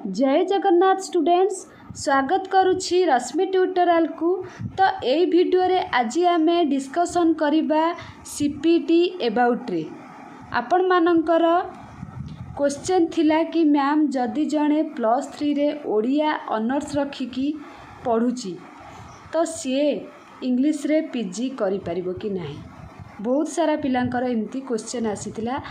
जय जगन्नाथ स्टूडेंट्स स्वागत करुछि रश्मि ट्यूटोरियल को। तो यही वीडियो रे आज आम डिस्कसन करिबा सीपीटी अबाउट रे आपण मानकर क्वेश्चन थिला कि मैम जदि जड़े +3 रे ओडिया ऑनर्स रखिकी पढ़ुची तो सी इंग्लिश रे पीजी करि परिबो कि नहीं। बहुत सारा पिलांकर एमती क्वेश्चन आसीथिला।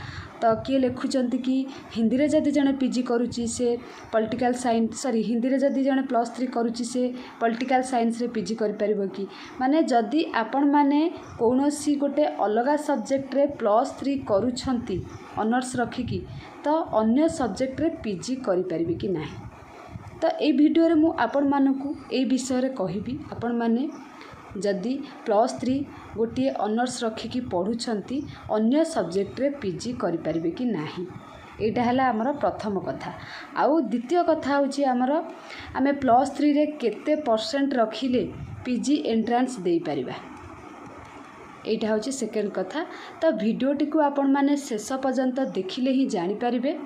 तो किए लिखुंट कि हिंदी रे जदि जड़े पीजी करुची से पॉलिटिकल साइंस हिंदी रे जदि जड़े +3 करुची से पॉलिटिकल साइंस रे पीजी करि परिबो कि माने जदि आपण माने कौनसी गोटे अलगा सब्जेक्ट रे +3 करूछंती ऑनर्स रखिकी तो अन्य सब्जेक्ट रे पीजी करि परिबे कि नहीं। तो ए वीडियो रे मु आपण मानकू ए विषय रे कहिबी आपण माने जदि +3 गोटे ऑनर्स रखिकी पढ़ुछंती अन्य सब्जेक्ट रे पीजी करि परिबे कि नाही। एटा हला हमर प्रथम कथा। आउ द्वितीय कथा होची हमर आमे +3 रे केते % रखिले पीजी एंट्रेंस देई परिबा। एटा होची सेकेंड कथा। तो वीडियोटी को आपण माने शेष पर्यंत देखिले ही जानि परिबे।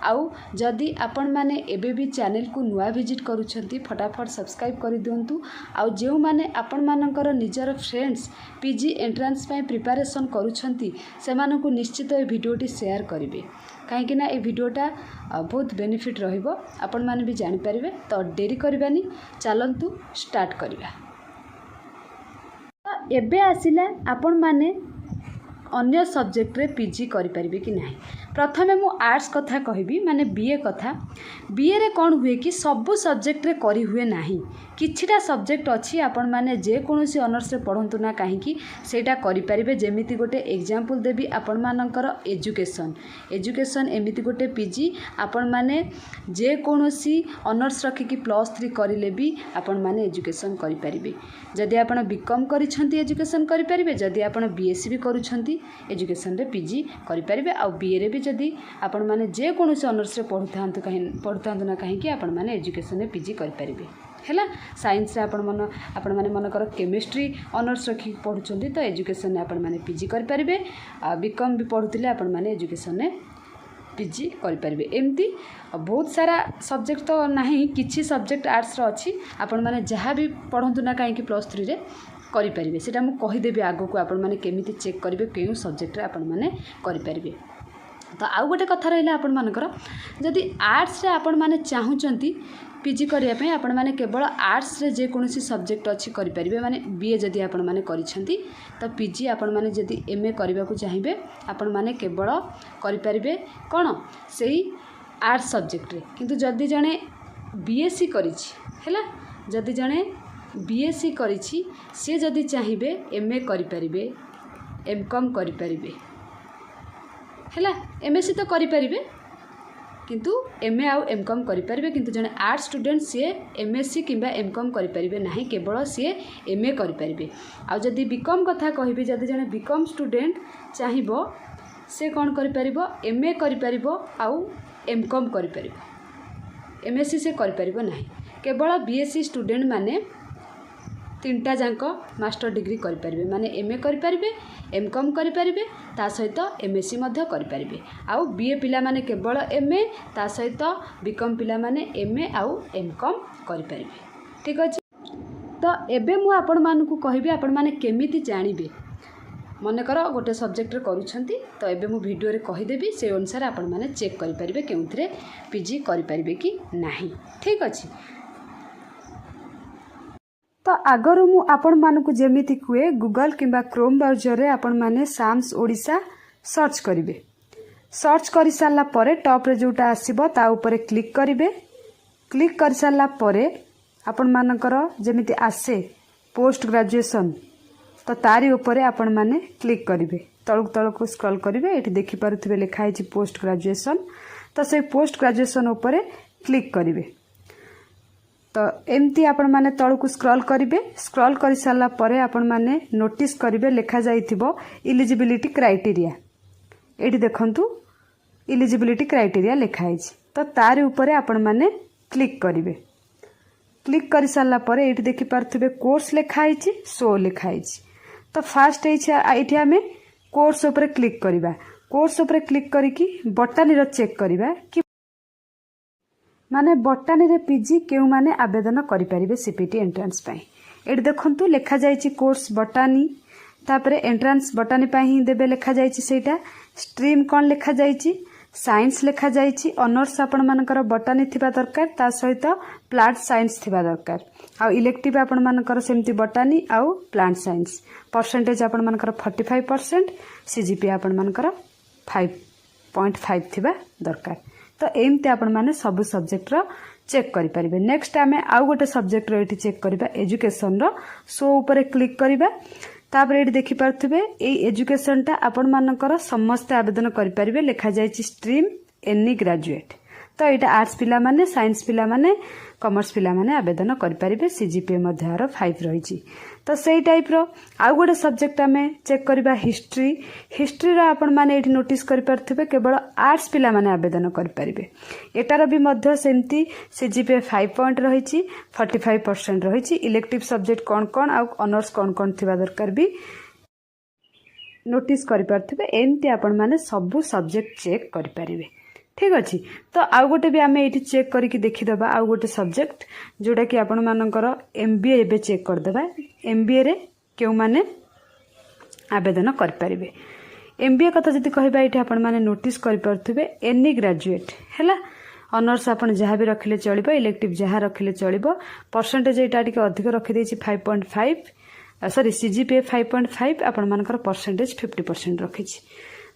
आउ जदि आपण माने एबे भी चैनल को नुआ विजिट करूछंती फटाफट सब्सक्राइब कर दियंतु। आउ जेउ माने आपण मानकर निजर फ्रेंड्स पीजी एंट्रेंस पय प्रिपरेशन करूछंती सेमानकु निश्चित ए वीडियोटी शेयर करिवे काहेकि ना ए वीडियोटा बहुत बेनिफिट रहिबो आपण माने भी जानि परिबे। तो देरी करबानी चलंतु स्टार्ट करिबा। एबे आसिला आपण माने अन्य सब्जेक्ट रे पीजी करि परिबे कि नाही। प्रथमे मु आर्ट्स कथा कहबी माने बीए कथा। बीए रे कोन हुए कि सबु सब्जेक्ट रे करि हुए नाही। किछिटा सब्जेक्ट अछि आपण माने जे कोनोसी ऑनर्स रे पढंतु ना काहेकि सेटा करि परिबे। जेमिति गोटे एग्जांपल देबी आपण मानकर एजुकेशन एमिति गोटे पीजी आपण माने जे कोनोसी ऑनर्स रखिकी +3 करिले भी आपण माने एजुकेशन करि परिबे। जदि आपण बीकॉम करिछंती एजुकेशन करि परिबे। जदि आपण बीएससी भी करूछंती एजुकेशन रे पीजी करि परिबे। आ बीए रे भी जदि आपण माने जे कोनोसी ऑनर्स रे पढुथांतु ना काहेकि आपण माने एजुकेशन रे पीजी करि परिबे हैला। साइंस रे आपण माने मनकर केमिस्ट्री ऑनर्स रखी पढुछंती तो एजुकेशन रे आपण माने पीजी करि परिबे। आ बीकॉम भी पढुतिले आपण माने एजुकेशन रे पीजी करि परिबे। एमती बहुत सारा सब्जेक्ट तो नाही किछि सब्जेक्ट आर्ट्स रो अछि आपण माने जहाँ भी पढंतु ना काहेकि +3 रे करि परिबे। सेटा मु कहि देबे आगो को आपण माने केमिति चेक करिवे केउ सब्जेक्ट रे आपण माने करि परिबे। तो आउ गोटे कथा रहिला आपण मानकर जदि आर्ट्स रे आपण माने चाहुचंती पीजी करिया पे आपण माने केवल आर्ट्स रे जे कोनोसी सब्जेक्ट अछि करि परिबे। माने बीए जदि आपण माने करिछंती तो पीजी आपण माने जदि एमए करबा को चाहिबे आपण माने केवल करि परिबे कोन सेही आर्ट्स सब्जेक्ट रे। किंतु जदि जणे बीएससी करिछि हैला जदि जणे बीएससी करिछि से जदि चाहिबे एमए करि परिबे एमकॉम करि परिबे हैला। एमएससी तो करि परिबे किंतु एमए आउ एमकॉम करि परिबे। किंतु जने आर्ट्स स्टूडेंट सी एमएससी किंबा एमकॉम करि परिबे नाही केवल सी एमए करि परिबे। आउ जदि बीकॉम कथा कहिबे जदि जने बीकॉम स्टूडेंट चाहिबो से कोन करि परिबो एमए करि परिबो आउ एमकॉम करि परिबो। एमएससी से करि परिबो नाही। केवल बीएससी स्टूडेंट माने तीनटा जांक मास्टर डिग्री करि परिबे माने एमए करि परिबे एमकॉम करि परिबे ता सहित एमएससी मध्य करि परिबे। आउ बीए पिला माने केवल एमए ता सहित बीकॉम पिला माने एमए आउ एमकॉम करि परिबे। ठीक अछि। तो एबे मु आपण मानकू कहिबे आपण माने केमिति जानिबे मने कर गोटे सब्जेक्ट रे करूछंती तो एबे मु वीडियो रे कहि देबी से अनुसार आपण माने चेक करि परिबे केउथरे पीजी करि परिबे कि नाही। ठीक अछि। तो आगर मु आपण मानकू जेमिति कुए गूगल किंबा क्रोम ब्राउजर रे आपण माने साम्स ओडिशा सर्च करिवे। सर्च करि सारला परे टॉप रे जोटा आसीबो ता ऊपर क्लिक करिवे। क्लिक कर सारला परे आपण मानकर जेमिति आसे पोस्ट ग्रेजुएशन तो तारी ऊपर आपण माने क्लिक करिवे। तळक तळक स्क्रॉल करिवे। एठी देखि पारुथिबे लिखा है पोस्ट ग्रेजुएशन तो से पोस्ट ग्रेजुएशन ऊपर क्लिक करिवे। तो एमती आपण माने तळकु स्क्रॉल करिवे। स्क्रॉल करि सारला परे आपण माने नोटिस करिवे लिखा जाइथिबो एलिजिबिलिटी क्राइटेरिया। एठी देखंतु एलिजिबिलिटी क्राइटेरिया लिखा है तो तार ऊपर आपण माने क्लिक करिवे। क्लिक करि सारला परे एठी देखि पारथिबे कोर्स लिखा है शो लिखा है। तो फास्ट एठी आमे कोर्स ऊपर क्लिक करिवा। कोर्स ऊपर क्लिक करिकी बटानी रो चेक करिवा कि माने बटानी रे पीजी केउ माने आवेदन करि परिबे सीपीटी एंट्रेंस पाई। एठी देखंतु लेखा जायछि कोर्स बटानी तापरे एंट्रेंस बटानी पाई ही देबे लेखा जायछि सेटा स्ट्रीम कोन लेखा जायछि साइंस लेखा जायछि ऑनर्स आपण मानकर बटानी थिबा दरकार ता सहित प्लांट साइंस थिबा दरकार आ इलेक्टिव आपण मानकर सेमती बटानी आ प्लांट साइंस परसेंटेज आपण मानकर 45% सीजीपी आपण मानकर 5.5 थिबा दरकार। तो एमती आपण माने सब सब्जेक्ट रो चेक करि परिबे। नेक्स्ट आमे आउ गोटे सब्जेक्ट रो एठी चेक करबा एजुकेशन रो सो ऊपर क्लिक करबा तापर एठी देखि पारथिबे ए एजुकेशन टा आपण मानकर समस्त आवेदन करि परिबे लेखा जायछि स्ट्रीम एनी ग्रेजुएट। तो एटा आर्ट्स पिला माने साइंस पिला माने कॉमर्स पिला माने आवेदन करि परिबे सीजीपीए मध्यार 5 रहिछि। तो सेही टाइप रो आउ गोटे सब्जेक्ट आमे चेक करबा हिस्ट्री। हिस्ट्री रो आपण माने एठी नोटिस करि पारथिबे केवल आर्ट्स पिला माने आवेदन करि परिबे। एटार भी मध्य सेमती सीजीपीए 5 पॉइंट रहिछि 45% रहिछि। इलेक्टिव सब्जेक्ट कोन कोन आ ऑनर्स कोन कोन थिबा दरकार भी नोटिस करि पारथिबे। एमती आपण माने सब सब्जेक्ट चेक करि परिबे। ठीक अच्छी। तो आउ गोटे भी आम ये चेक करके देखीदबा आउ गोटे सब्जेक्ट जोटा कि आपण मानकर एमबीए एबे चेक करदेबा। एमबीए रे केउ माने आवेदन कर परिबे। एमबीए कथा जति कहबा एठी आपण माने नोटिस कर परथिबे एनी ग्रेजुएट हैला ऑनर्स आपण जहाँ भी रखिले चलिबो इलेक्टिव जहाँ रखिले चलिबो परसेंटेज एटा टिके अधिक रखि देछि 5.5 सॉरी सीजीपीए 5.5 आपण मानकर परसेंटेज 50% रखिछि।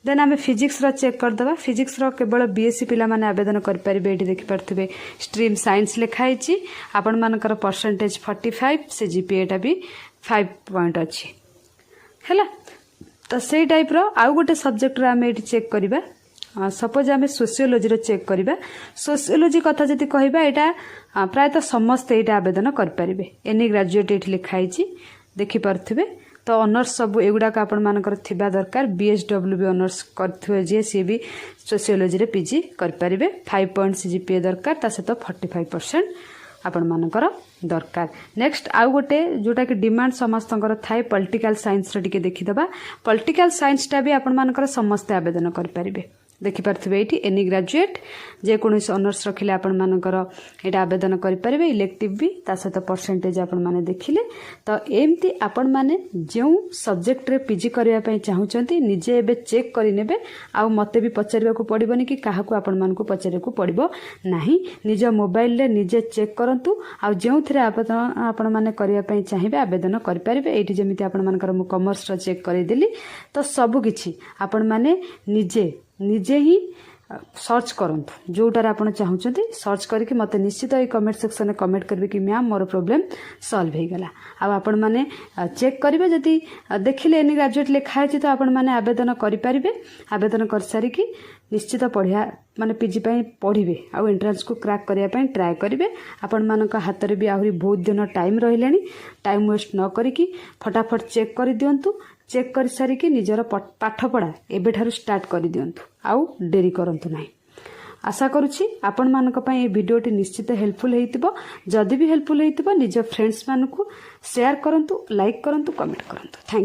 देन आम फिजिक्स रो चेक करदबा। फिजिक्स रो केवल बीएससी पिला माने आवेदन कर परिबे। एठी देखि पारथिबे स्ट्रीम साइंस लिखाइछि आपण मानकर परसेंटेज 45 सीजीपीए टा भी 5 पॉइंट अछि हैला। तो सेही टाइप रो आउ गोटे सब्जेक्ट रो आम एठी चेक करिबा। सपोज आम सोशियोलॉजी रो चेक करिबा। सोशियोलॉजी कथा जति कहबा एटा प्रायतः समस्त एटा आवेदन कर परिबे। एनी ग्रेजुएट एठी लिखाइछि देखि पारथिबे। तो ऑनर्स सब एगुड़ाक आपण मानकर थिबा दरकार। बीएसडब्ल्यू ऑनर्स करथिबे जे सी भी सोशियोलॉजी रे पीजी कर परिबे। 5 पॉइंट सीजीपीए दरकार ता सहित 45% आपण मानकर दरकार। नेक्स्ट आउ गोटे जोटा कि डिमांड समस्तंकर थाए पॉलिटिकल साइंस रे टिके देखिदबा। पॉलिटिकल साइंस टा भी आपण मानकर समस्त आवेदन कर परिबे। देखि पारथिबे एठी एनी ग्रेजुएट जे कोनोस ऑनर्स रखिले आपण मानकर एटा आवेदन करि परिबे। इलेक्टिव भी ता सहित परसेंटेज आपण माने देखिले। तो एमती आपण माने जेउ सब्जेक्ट रे पीजी करिया पई चाहुचंती निजे एबे चेक करि नेबे। आ मते भी पचारिबा को पड़िबोनी कि काहाकू आपण मानकू पचारिबा को पड़िबो नाही। निज मोबाइल रे निजे चेक करंतु आ जेउ थरे आवेदन आपण माने करिया पई चाहिबे आवेदन करि परिबे। एठी जेमिति आपण मानकर मु कॉमर्स रो चेक करि देली। तो सब किछि आपण माने निजे ही सर्च करंतु जोटार आपण चाहुचंती सर्च करके मते निश्चित ए कमेंट सेक्शन में कमेंट करबे कि मैम मोर प्रॉब्लम सॉल्व हे गला। आ आपण माने चेक करिवे जदी देखिले एनी ग्रेजुएट लिखा है तो आपण माने आवेदन करि परिबे। आवेदन कर सारी कि निश्चित पढ़िया माने पीजी पई पढ़िबे आ एंट्रेंस को क्रैक करिया पई ट्राई करिवे। आपण मानक हाथ रे भी आहुरी बहुत दिन टाइम रहिलेनी। टाइम वेस्ट न करिकि फटाफट चेक करि दियंतु। चेक कर सारी कि निजर पाठ पढ़ा एबेठारु स्टार्ट कर दियंतु आउ डेरी करंतु नाही। आशा करुछि आपण मानक पई ए वीडियोटी निश्चित हेल्पफुल हेतिबो। जदि भी हेल्पफुल हेतिबो निज फ्रेंड्स मानकु शेयर करंतु लाइक करंतु कमेंट करंतु। Thank you.